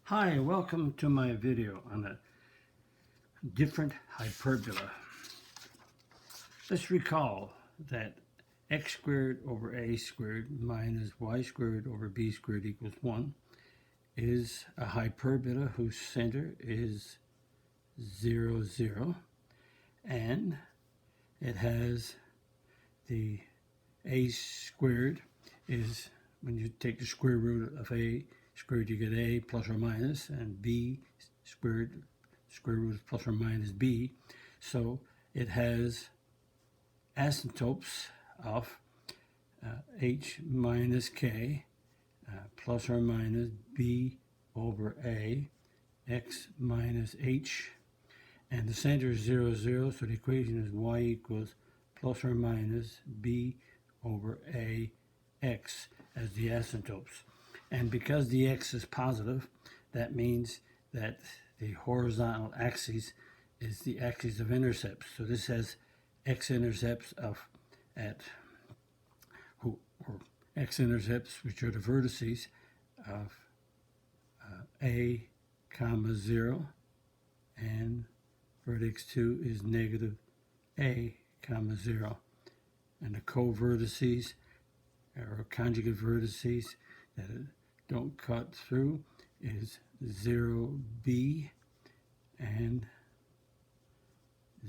Hi, welcome to my video on a different hyperbola. Let's recall that x squared over a squared minus y squared over b squared equals 1 is a hyperbola whose center is 0, 0, and it has the a squared is, when you take the square root of a squared, you get a plus or minus, and b squared, square root of plus or minus b. So it has asymptotes of h minus k plus or minus b over a x minus h, and the center is 0, 0, so the equation is y equals plus or minus b over a x as the asymptotes. And because the x is positive, that means that the horizontal axis is the axis of intercepts. So this has x-intercepts of x-intercepts, which are the vertices of a comma 0, and vertex 2 is negative a comma 0. And the co-vertices or conjugate vertices that don't cut through is 0b and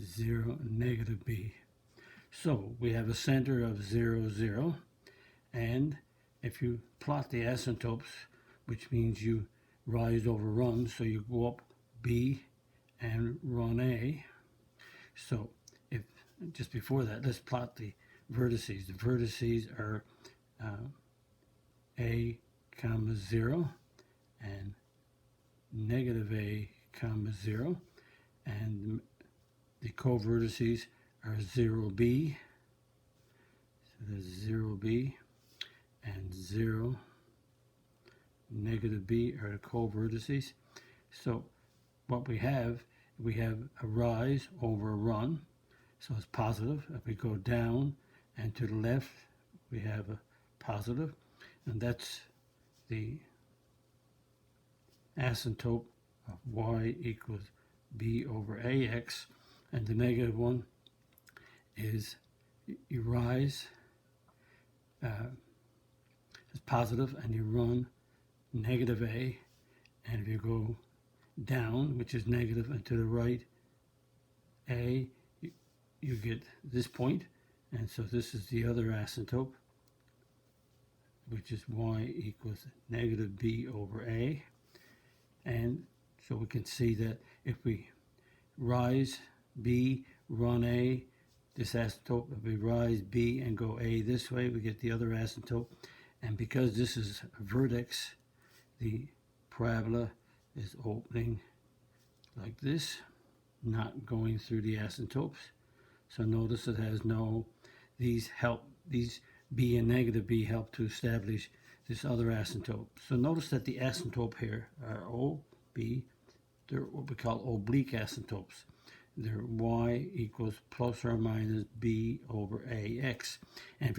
0 negative b. So we have a center of 0, 0, and if you plot the asymptotes, which means you rise over run, so you go up b and run a. So if just before that, let's plot the vertices. The vertices are a comma 0 and negative a comma 0, and the co-vertices are 0b, so there's 0b and 0 negative b are the co-vertices. So what we have a rise over a run, so it's positive. If we go down and to the left, we have a positive, and that's the asymptote of y equals b over ax, and the negative one is you rise, it's positive, and you run negative a, and if you go down, which is negative, and to the right a, you get this point, and so this is the other asymptote, which is y equals negative b over a. And so we can see that if we rise b, run a, this asymptote, if we rise b and go a this way, we get the other asymptote. And because this is a vertex, the parabola is opening like this, not going through the asymptotes. So notice it has no, these b and negative b help to establish this other asymptote. So notice that the asymptote here are O, B, they're what we call oblique asymptotes. They're y equals plus or minus b over ax. And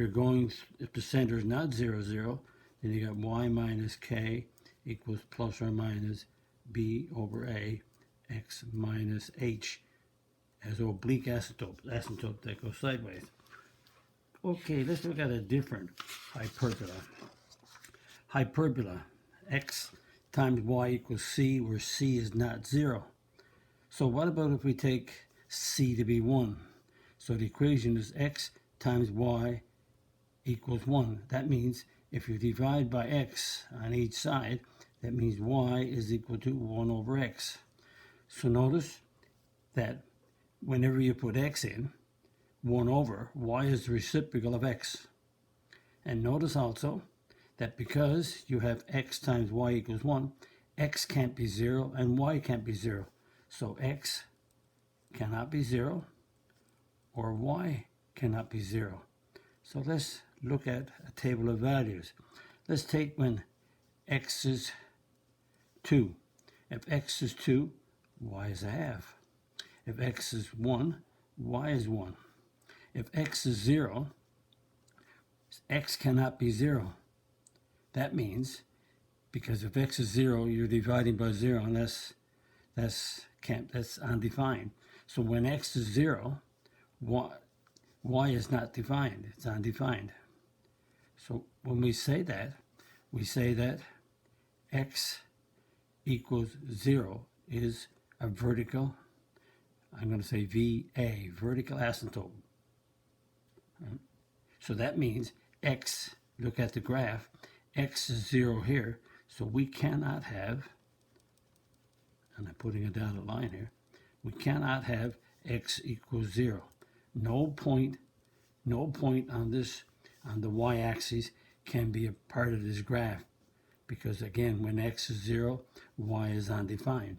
if the center is not 0, 0, then you got y minus k equals plus or minus b over a x minus h as oblique asymptote that goes sideways. Okay, let's look at a different hyperbola. Hyperbola, x times y equals c, where c is not 0. So what about if we take c to be 1? So the equation is x times y equals 1. That means if you divide by x on each side, that means y is equal to 1 over x. So notice that whenever you put x in, 1 over, y is the reciprocal of x. And notice also that because you have x times y equals 1, x can't be 0 and y can't be 0. So x cannot be 0 or y cannot be 0. So let's look at a table of values. Let's take when x is 2. If x is 2, y is a half. If x is 1, y is 1. If x is 0, x cannot be 0. That means because if x is 0, you're dividing by 0, and that's undefined. So when x is 0, y is not defined. It's undefined. So when we say that x equals 0 is a vertical, I'm going to say VA, vertical asymptote. So that means x, look at the graph, x is 0 here, so we cannot have, and I'm putting a dotted line here, we cannot have x equals 0. No point on this, on the y-axis, can be a part of this graph, because again, when x is 0, y is undefined.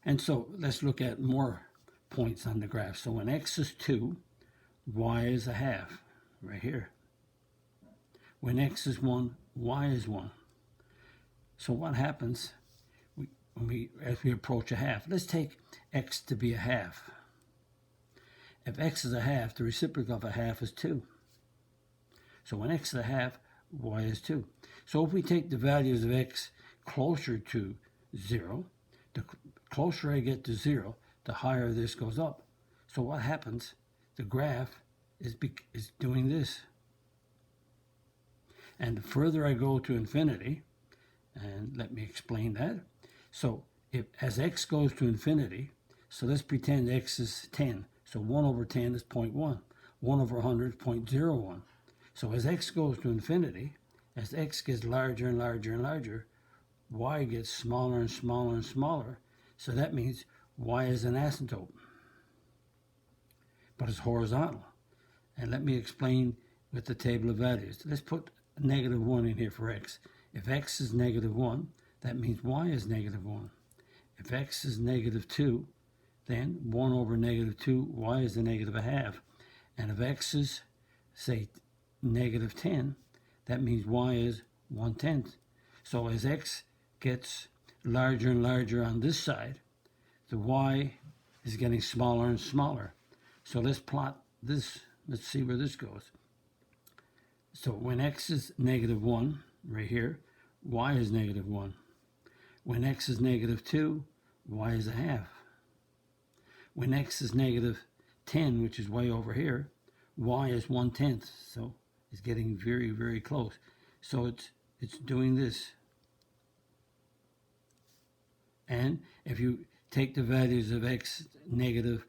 And so let's look at more points on the graph. So when x is 2, y is a half, right here. When x is 1, y is 1. So what happens as we approach a half? Let's take x to be a half. If x is a half, the reciprocal of a half is 2. So when x is a half, y is 2. So if we take the values of x closer to 0, the closer I get to 0, the higher this goes up. So what happens? The graph is doing this. And the further I go to infinity, and let me explain that. So if as x goes to infinity, so let's pretend x is 10. So 1 over 10 is 0.1. 1 over 100 is 0.01. So as x goes to infinity, as x gets larger and larger and larger, y gets smaller and smaller and smaller. So that means y is an asymptote, but it's horizontal. And let me explain with the table of values. Let's put -1 in here for x. If x is -1, that means y is -1. If x is -2, then 1 over -2, y is a -1/2. And if x is, say, -10, that means y is 1/10. So as x gets larger and larger on this side, the y is getting smaller and smaller. So let's plot this. Let's see where this goes. So when x is -1, right here, y is -1. When x is -2, y is a half. When x is -10, which is way over here, y is 1/10. So it's getting very, very close. So it's doing this. And if you take the values of x negative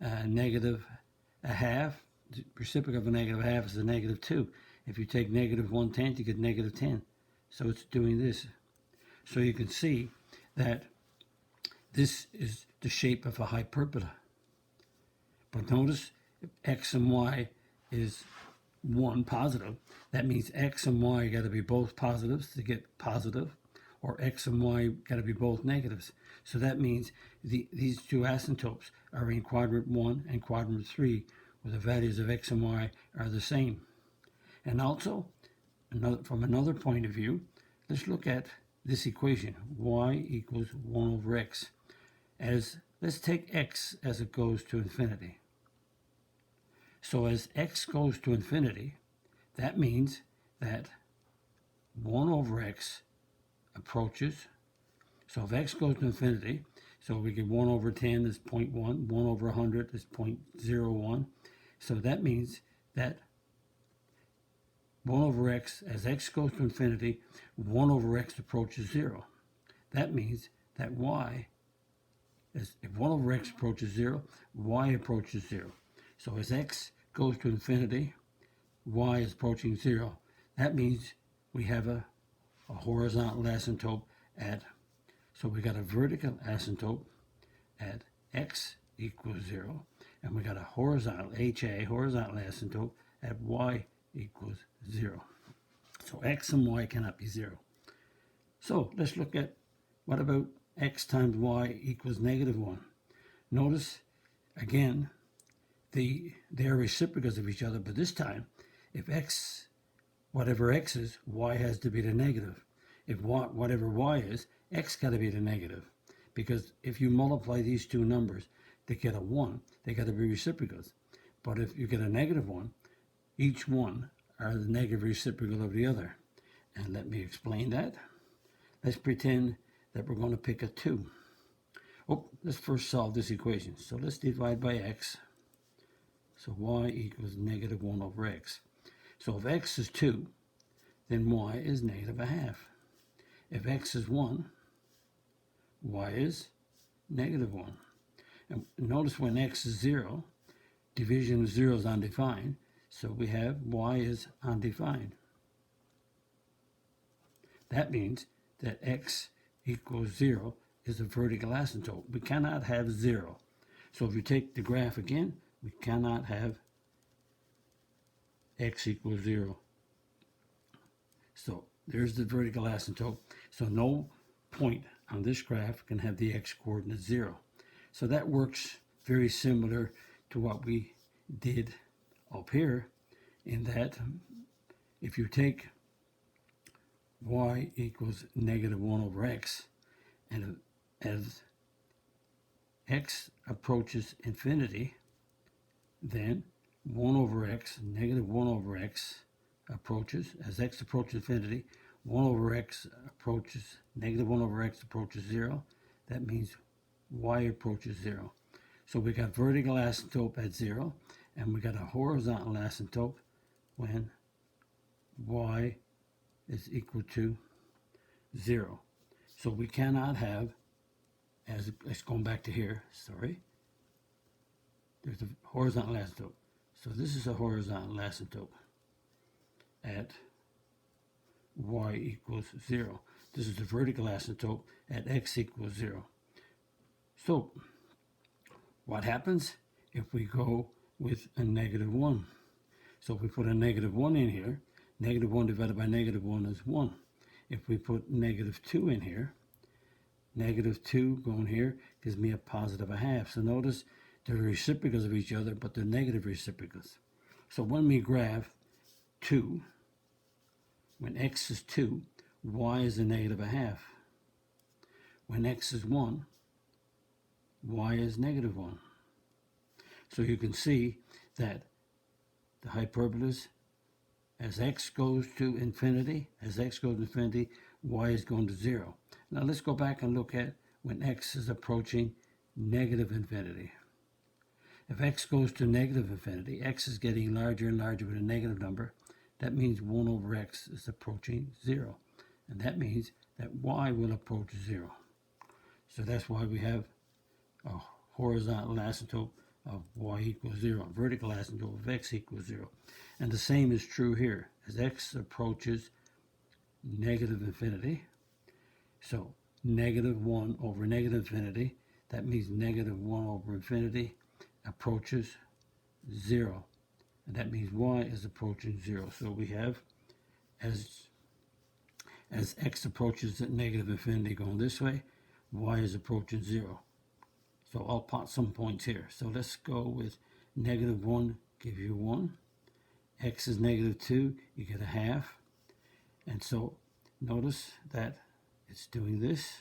a half, the reciprocal of a -1/2 is a -2. If you take -1/10, you get -10. So it's doing this. So you can see that this is the shape of a hyperbola. But notice if x and y is 1 positive, that means x and y got to be both positives to get positive, or x and y got to be both negatives. So that means these two asymptotes are in quadrant 1 and quadrant 3, where the values of x and y are the same. And also, from another point of view, let's look at this equation, y equals 1 over x. Let's take x as it goes to infinity. So as x goes to infinity, that means that 1 over x approaches. So if x goes to infinity, so we get 1 over 10 is 0.1, 1 over 100 is 0.01. So that means that 1 over x, as x goes to infinity, 1 over x approaches 0. That means that y, if 1 over x approaches 0, y approaches 0. So as x goes to infinity, y is approaching 0. That means we have a horizontal asymptote at, so we got a vertical asymptote at x equals 0, and we got a horizontal, HA, horizontal asymptote at y equals 0. So x and y cannot be 0. So let's look at, what about x times y equals -1? Notice, again, they're reciprocals of each other, but this time, if x, whatever x is, y has to be the negative. If whatever y is, x got to be the negative. Because if you multiply these two numbers to get a 1, they got to be reciprocals. But if you get a -1, each one are the negative reciprocal of the other. And let me explain that. let's pretend that we're going to pick a 2. Oh, let's first solve this equation. So let's divide by x. So y equals negative 1 over x. So if x is 2, then y is negative a half. If x is 1, y is negative 1. And notice when x is 0, division of 0 is undefined. So we have y is undefined. That means that x equals 0 is a vertical asymptote. We cannot have 0. So if you take the graph again, we cannot have x equals 0. So there's the vertical asymptote. So no point on this graph can have the x coordinate 0. So that works very similar to what we did up here, in that if you take y equals negative 1 over x, and as x approaches infinity, then 1 over x, negative 1 over x approaches, as x approaches infinity, 1 over x approaches, negative 1 over x approaches 0. That means y approaches 0. So we got vertical asymptote at 0, and we got a horizontal asymptote when y is equal to 0. So we cannot have, as let's go back to here, sorry, there's a horizontal asymptote. So this is a horizontal asymptote at y equals 0. This is the vertical asymptote at x equals 0. So what happens if we go with a negative 1? So if we put a negative 1 in here, negative 1 divided by negative 1 is 1. If we put negative 2 in here, negative 2 going here gives me a positive a half. So notice they're reciprocals of each other, but they're negative reciprocals. So when we graph 2, when x is 2, y is a negative a half. When x is 1, y is negative 1. So you can see that the hyperbolas, as x goes to infinity, y is going to 0. Now let's go back and look at when x is approaching negative infinity. If x goes to negative infinity, x is getting larger and larger with a negative number. That means 1 over x is approaching 0. And that means that y will approach 0. So that's why we have a horizontal asymptote of y equals 0, a vertical asymptote of x equals 0. And the same is true here. As x approaches negative infinity, so negative 1 over negative infinity, that means negative 1 over infinity approaches 0. And that means y is approaching 0. So we have, as x approaches at negative infinity going this way, y is approaching 0. So I'll plot some points here. So let's go with negative 1 give you 1. X is negative 2, you get a half. And so notice that it's doing this,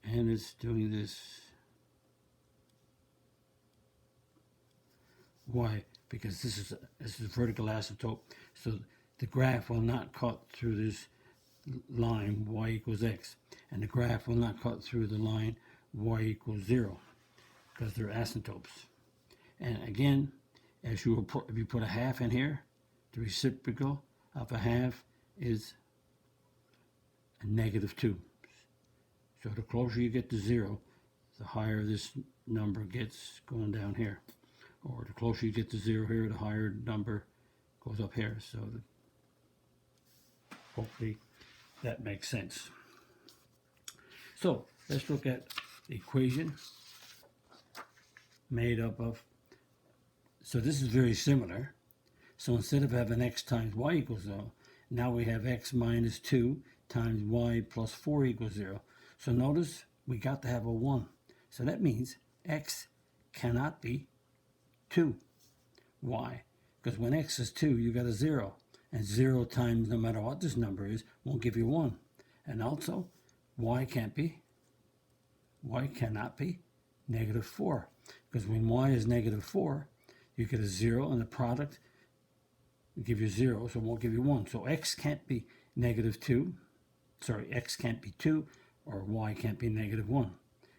and it's doing this. Why? Because this is a vertical asymptote. So the graph will not cut through this line y equals x, and the graph will not cut through the line y equals 0, because they're asymptotes. And again, if you put a half in here, the reciprocal of a half is a negative 2. So the closer you get to 0, the higher this number gets going down here. Or the closer you get to 0 here, the higher number goes up here. So hopefully that makes sense. So let's look at the equation made up of, so this is very similar. So instead of having x times y equals 0, now we have x minus 2 times y plus 4 equals 0. So notice we got to have a 1. So that means x cannot be 2. Why? Because when x is 2, you got a 0. And 0 times, no matter what this number is, won't give you 1. And also, y cannot be negative 4. Because when y is negative 4, you get a 0, and the product will give you 0, so it won't give you 1. So x can't be negative 2. x can't be 2 or y can't be -1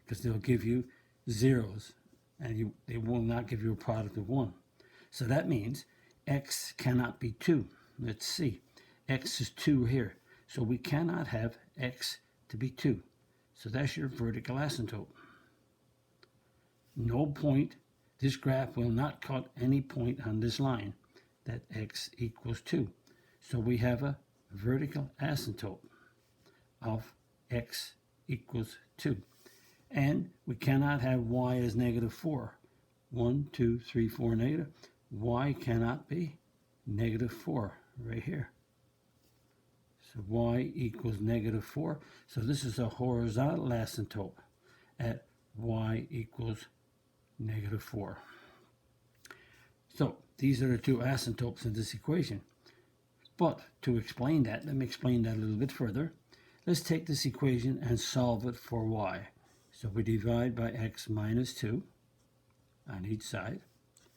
because they'll give you zeros and they will not give you a product of 1. So that means x cannot be 2. Let's see. X is 2 here. So we cannot have x to be 2. So that's your vertical asymptote. No point. This graph will not cut any point on this line that x equals 2. So we have a vertical asymptote of x equals 2. And we cannot have y as -4. 1, 2, 3, 4 negative. Y cannot be -4 right here. So y equals -4. So this is a horizontal asymptote at y equals -4. So these are the two asymptotes in this equation. But to explain that, let me explain that a little bit further. Let's take this equation and solve it for y. So we divide by x minus 2 on each side.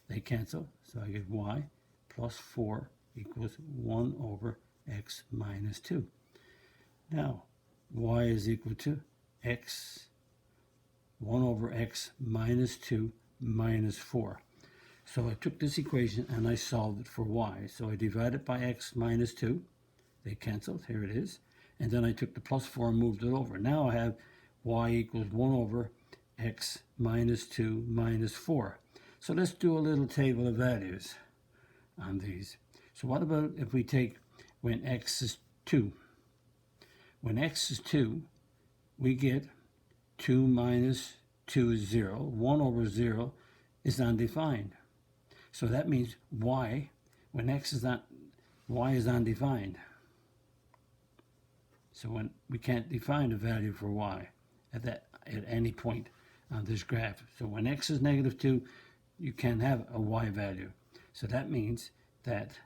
They cancel, so I get y plus 4 equals 1 over x minus 2. Now, y is equal to x, 1 over x minus 2 minus 4. So I took this equation and I solved it for y. So I divided by x minus 2. They canceled. Here it is. And then I took the plus 4 and moved it over. Now I have y equals 1 over x minus 2 minus 4. So let's do a little table of values on these. So what about if we take when x is 2? When x is 2, we get 2 minus 2 is 0. 1 over 0 is undefined. So that means y, when x is not, y is undefined. So when we can't define a value for y at any point on this graph. So when x is -2, you can't have a y value. So that means that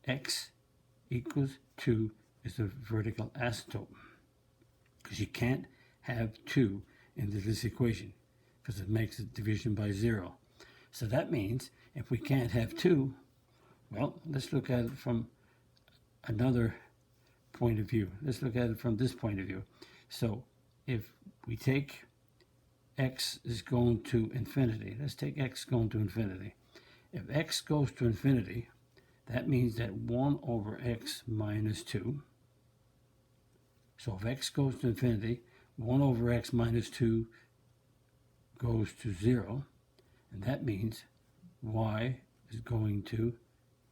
x equals 2 is a vertical asymptote, because you can't have 2 in this equation because it makes a division by 0. So that means if we can't have 2, well, let's look at it from another point of view. Let's look at it from this point of view. So if we take x is going to infinity, let's take x going to infinity. If x goes to infinity, that means that 1 over x minus 2. So if x goes to infinity, 1 over x minus 2 goes to 0. And that means y is going to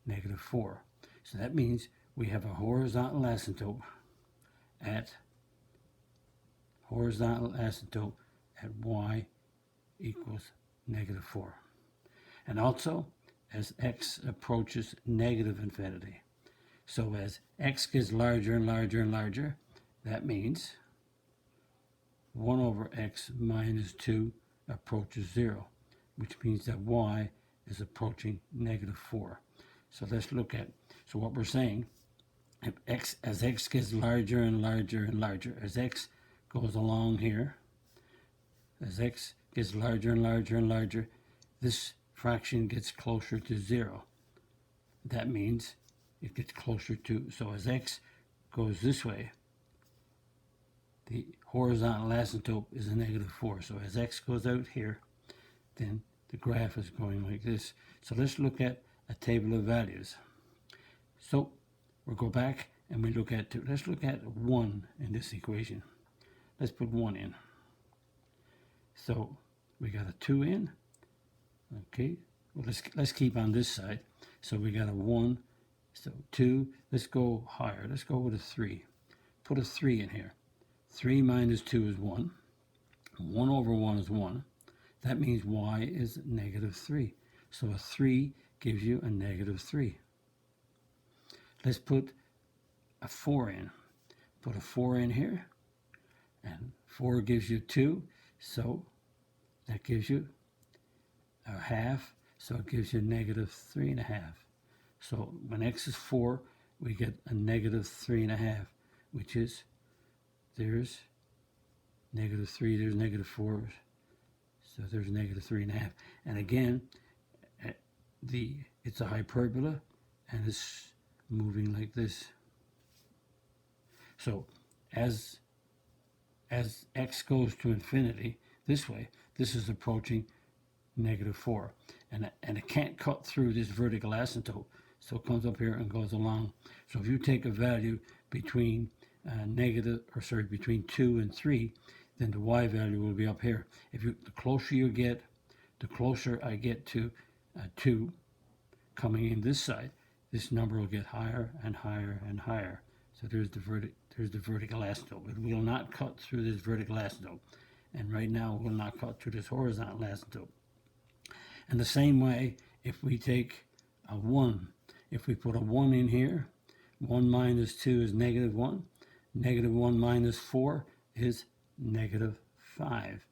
-4. So that means we have a horizontal asymptote at y equals -4. And also as x approaches negative infinity. So as x gets larger and larger and larger, that means 1 over x minus 2 approaches 0, which means that y is approaching -4. So let's look at, so what we're saying, if as x gets larger and larger and larger, as x goes along here, as x gets larger and larger and larger, this fraction gets closer to 0. That means it gets closer to, so as x goes this way, the horizontal asymptote is a -4. So as x goes out here, then the graph is going like this. So let's look at a table of values. So we'll go back and we look at 2. Let's look at 1 in this equation. Let's put 1 in. So we got a 2 in. Okay, well, let's keep on this side. So we got a 1, so 2. Let's go higher. Let's go with a 3. Put a 3 in here. 3 minus 2 is 1. 1 over 1 is 1. That means y is -3. So a 3 gives you a -3. Let's put a 4 in. Put a 4 in here. And 4 gives you 2. So that gives you a half. So it gives you -3.5. So when x is 4, we get a -3.5, which is, there's -3, there's -4. So there's -3.5. And again, it's a hyperbola and it's moving like this. So as x goes to infinity this way, this is approaching -4. And it can't cut through this vertical asymptote. So it comes up here and goes along. So if you take a value between between 2 and 3, then the y value will be up here. The closer you get, the closer I get to 2 coming in this side, this number will get higher and higher and higher. So there's the vertical asymptote. It will not cut through this vertical asymptote. And right now it will not cut through this horizontal asymptote. And the same way, if we take a 1, if we put a 1 in here, 1 minus 2 is -1. -1 minus 4 is -5.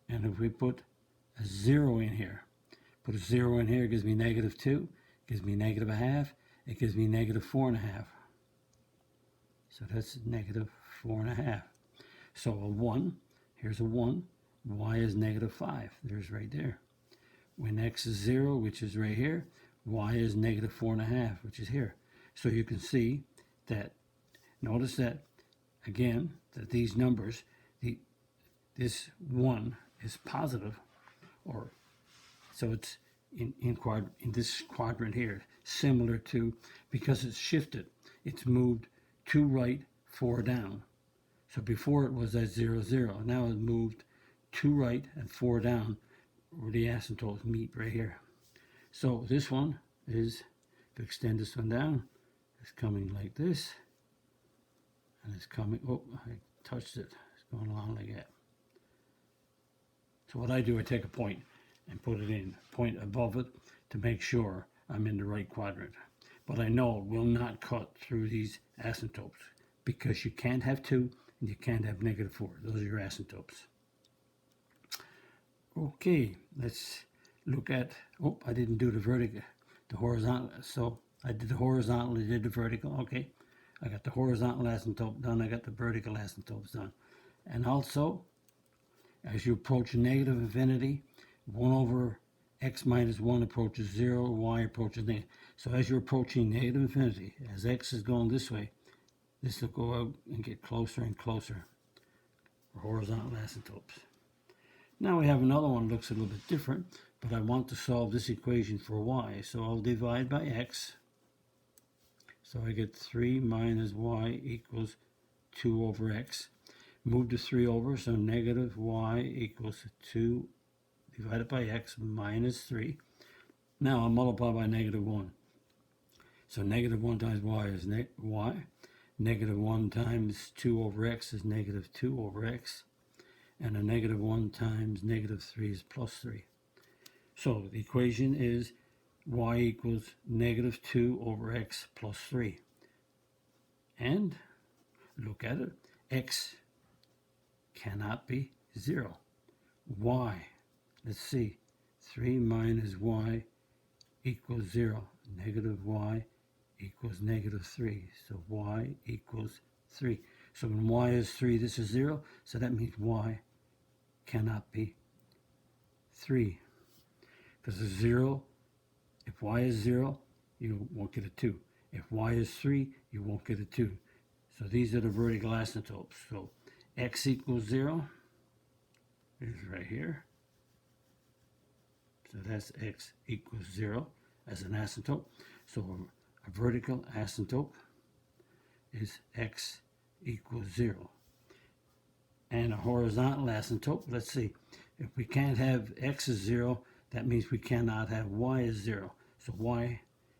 And if we put a 0 in here, put a 0 in here, it gives me -2, gives me -0.5, it gives me -4.5. So that's -4.5. So a 1, here's a 1, y is -5. There's right there. When x is 0, which is right here, y is -4.5, which is here. So you can see that, notice that, again, that these numbers, this 1 is positive, or so it's in this quadrant here, similar to, because it's shifted, it's moved 2 right, 4 down. So before it was at 0, 0. Now it's moved 2 right and 4 down, where the asymptotes meet right here. So this one is, to extend this one down, it's coming like this, and it's coming, oh, I touched it, it's going along like that. So what I do, I take a point and put it in, point above it, to make sure I'm in the right quadrant. But I know it will not cut through these asymptotes, because you can't have 2 and you can't have -4. Those are your asymptotes. Okay, let's look at, oh, I didn't do the vertical, the horizontal. So I did the horizontal, I did the vertical. Okay, I got the horizontal asymptote done, I got the vertical asymptotes done. And also, as you approach negative infinity, 1 over x minus 1 approaches 0, y approaches negative. So as you're approaching negative infinity, as x is going this way, this will go out and get closer and closer for horizontal asymptotes. Now we have another one that looks a little bit different, but I want to solve this equation for y. So I'll divide by x. So I get 3 minus y equals 2 over x. Move the 3 over, so negative y equals 2 divided by x minus 3. Now I'll multiply by -1. So -1 times y is y. -1 times 2 over x is -2 over x. And a -1 times -3 is +3. So the equation is y equals -2 over x plus 3. And look at it, x cannot be 0. Y, let's see, 3 minus y equals 0. Negative y equals -3. So y equals 3. So when y is 3, this is 0. So that means y cannot be 3. Because it's 0. If y is 0, you won't get a 2. If y is 3, you won't get a 2. So these are the vertical asymptotes. So x equals 0 is right here. So that's x equals 0 as an asymptote. So a vertical asymptote is x equals 0. And a horizontal asymptote, let's see, if we can't have x is 0, that means we cannot have y is 0. So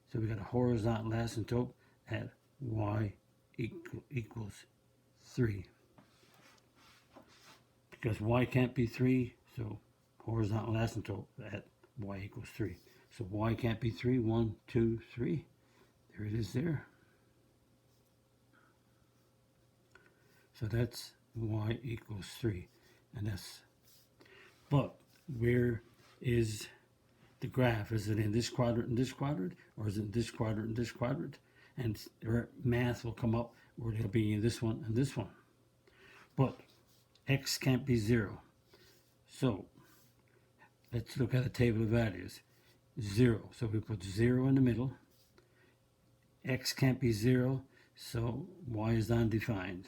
so we got a horizontal asymptote at y equals 3. Because y can't be 3, so horizontal asymptote at y equals 3. So y can't be 3, 1, 2, 3. There it is there. So that's y equals 3. And that's, but where is the graph? Is it in this quadrant and this quadrant? Or is it in this quadrant and this quadrant? And math will come up where it'll be in this one and this one. But x can't be 0. So let's look at a table of values. 0. So we put 0 in the middle. X can't be 0, so y is undefined.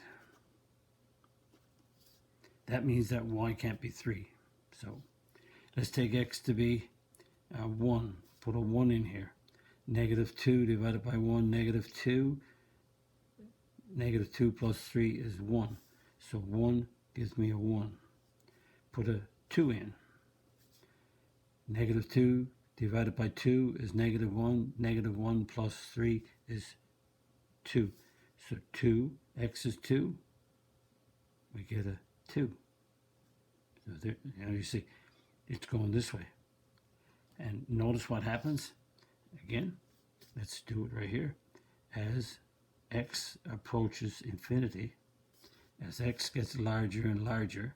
that means that y can't be 3. So let's take x to be 1. Put a 1 in here. Negative 2 divided by 1, negative 2. Negative 2 plus 3 is 1. So 1 gives me a 1. Put a 2 in. Negative 2 divided by 2 is negative 1. Negative 1 plus 3 is 2. So 2, x is 2. We get a 2. So there, you see, it's going this way. And notice what happens. Again, let's do it right here. As x approaches infinity, as x gets larger and larger,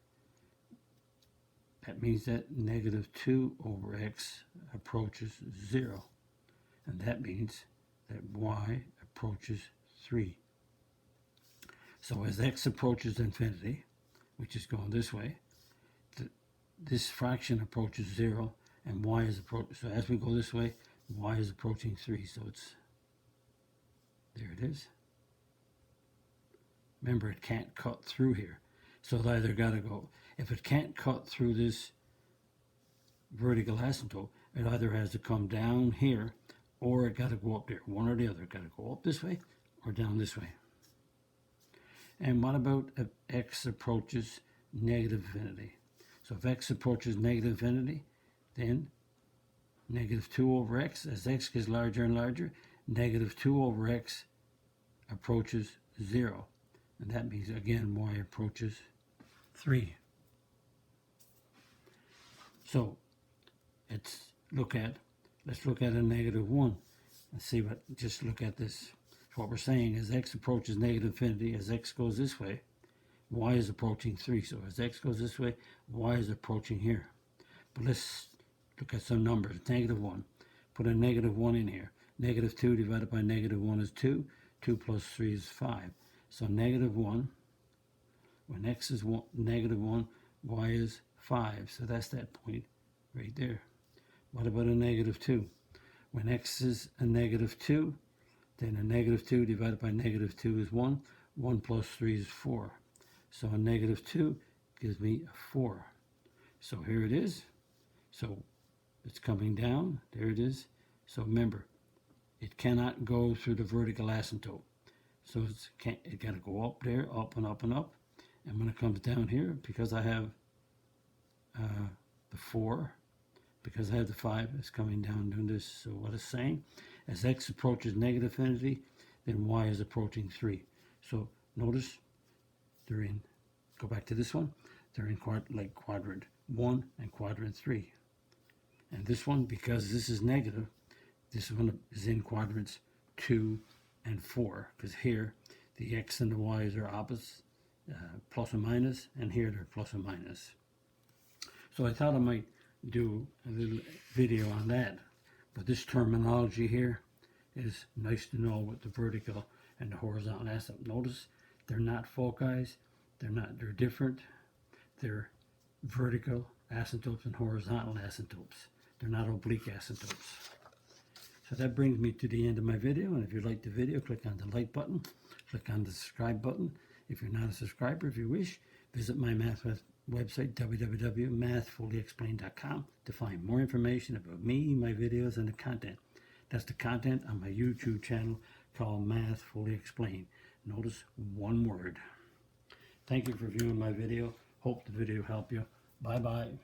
that means that negative 2 over x approaches 0. And that means that y approaches 3. So as x approaches infinity, which is going this way, this fraction approaches 0, and y is approaching. So as we go this way, y is approaching 3. So it's, there it is. Remember, it can't cut through here. So it either got to go, if it can't cut through this vertical asymptote, it either has to come down here or it got to go up there. One or the other. It got to go up this way or down this way. And what about if x approaches negative infinity? So if x approaches negative infinity, then negative 2 over x, as x gets larger and larger, negative 2 over x approaches 0. And that means, again, y approaches 3. So let's look at a negative 1. Let's see what, just look at this. What we're saying is x approaches negative infinity. As x goes this way, y is approaching 3. So as x goes this way, y is approaching here. But let's look at some numbers. Negative 1. Put a negative 1 in here. Negative 2 divided by negative 1 is 2. 2 plus 3 is 5. So negative 1, when x is negative 1, y is 5. So that's that point right there. What about a negative 2? When x is a negative 2, then a negative 2 divided by negative 2 is 1. 1 plus 3 is 4. So a negative 2 gives me a 4. So here it is. So it's coming down. There it is. So remember, it cannot go through the vertical asymptote. So it got to go up there, up and up and up. And when it comes down here, because I have the 4, because I have the 5, it's coming down doing this. So what it's saying, as x approaches negative infinity, then y is approaching 3. So notice they're in, go back to this one, they're in quadrant 1 and quadrant 3. And this one, because this is negative, this one is in quadrants 2 and 4, because here the x and the y's are opposite, plus and minus, and here they're plus and minus. So I thought I might do a little video on that. But this terminology here is nice to know with the vertical and the horizontal asymptote. Notice they're not foci, they're different. They're vertical asymptotes and horizontal asymptotes. They're not oblique asymptotes. So that brings me to the end of my video, and if you like the video, click on the like button, click on the subscribe button. If you're not a subscriber, if you wish, visit my math website, www.mathfullyexplained.com, to find more information about me, my videos, and the content. That's the content on my YouTube channel called Math Fully Explained. Notice one word. Thank you for viewing my video. Hope the video helped you. Bye-bye.